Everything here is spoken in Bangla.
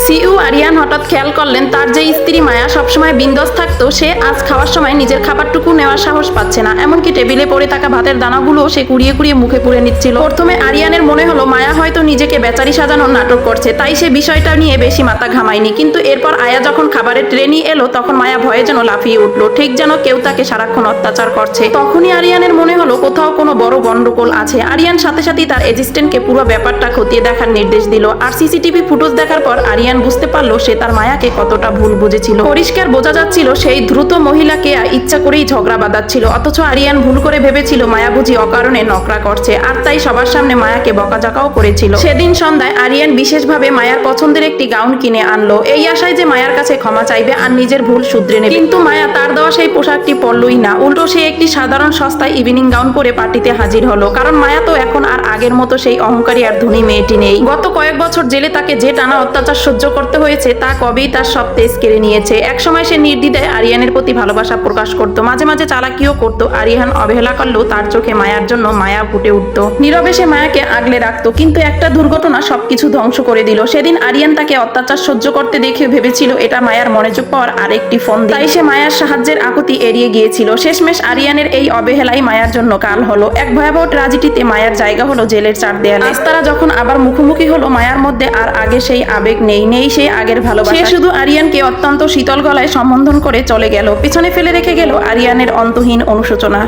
সিইও আরিয়ান হঠাৎ খেয়াল করলেন তার যে স্ত্রী মায়া সবসময় বিন্দাস থাকতো, সে আজ খাওয়ার সময় নিজের খাবারটুকু নেওয়ার সাহস পাচ্ছে না। এমনকি টেবিলে পড়ে থাকা ভাতের দানাগুলো সে কুড়িয়ে কুড়িয়ে মুখে পুরে নিচ্ছিল। প্রথমে আরিয়ানের মনে হলো মায়া হয়তো নিজেকে বেচারি সাজানোর নাটক করছে, তাই সে বিষয়টা নিয়ে বেশি মাথা ঘামায়নি। কিন্তু এরপর আয়া যখন খাবারের ট্রে নিয়ে এলো, তখন মায়া ভয়ে যেন লাফিয়ে উঠলো, ঠিক যেন কেউ তাকে সারাক্ষণ অত্যাচার করছে। তখনই আরিয়ানের মনে হলো কোথাও কোনো বড় গন্ডগোল আছে। আরিয়ান সাথে সাথেই তার অ্যাসিস্ট্যান্টকে পুরো ব্যাপারটা খতিয়ে দেখার নির্দেশ দিল। আর সিসিটিভি ফুটেজ দেখার পর আরিয়ান বুঝতে পারলো সে তার মায়াকে কতটা ভুল বুঝেছিল। পরিষ্কার বোঝা যাচ্ছিল সেই দ্রুত মহিলাকে ইচ্ছা করেই ঝগড়া বাঁধাচ্ছিল, অথচ আরিয়ান ভুল করে ভেবেছিল মায়া বুঝি অকারণে নকরা করছে, আর তাই সবার সামনে মায়াকে বকাঝকাও করেছিল। সেদিন সন্ধ্যায় আরিয়ান বিশেষভাবে মায়ার পছন্দের একটি গাউন কিনে আনলো, এই আশায় যে মায়ার কাছে ক্ষমা চাইবে আর নিজের ভুল শুধরে নেবে। কিন্তু মায়া তার দেওয়া সেই পোশাকটি পরলই না, উল্টো সে একটি সাধারণ সস্তায় ইভিনিং গাউন পরে পার্টিতে হাজির হলো। কারণ মায়া তো এখন আর আগের মতো সেই অহংকারী আর ধনী মেয়েটি নেই। গত কয়েক বছর জেলে তাকে যে টানা অত্যাচার সহ্য করতে হয়েছে তা কবেই তার সব তেজ কেড়ে নিয়েছে। একসময় সে নির্দ্বিধায় আরিয়ানের প্রতি ভালোবাসা প্রকাশ করত, মাঝে মাঝে চালাকিও করত। আরিয়ান অবহেলা করলেও তার চোখে মায়ার জন্য মায়া ফুটে উঠত। নীরবে সে মায়াকে আগলে রাখতো, কিন্তু একটা দুর্ঘটনা সবকিছু ধ্বংস করে দিল। সেদিন আরিয়ান তাকে অত্যাচার সহ্য করতে দেখে ভেবেছিল এটা মায়ার মনোযোগ পাওয়ার আরেকটি ফোন, তাই সে মায়ার সাহায্যের আকুতি এড়িয়ে গিয়েছিল। শেষমেশ আরিয়ানের এই অবহেলাই মায়ার জন্য কাল হলো। এক ভয়াবহ ট্র্যাজেডিতে মায়ার জায়গা হলো জেলের চার দেয়ালে। আজ তারা যখন আবার মুখোমুখি হলো, মায়ার মধ্যে আর আগে সেই আবেগ নেই, নেই সেই আগের ভালোবাসা। সে শুধু আরিয়ানকে অত্যন্ত শীতল গলায় সম্বোধন করে চলে গেল, পিছনে ফেলে রেখে গেল আরিয়ানের অন্তহীন অনুশোচনা।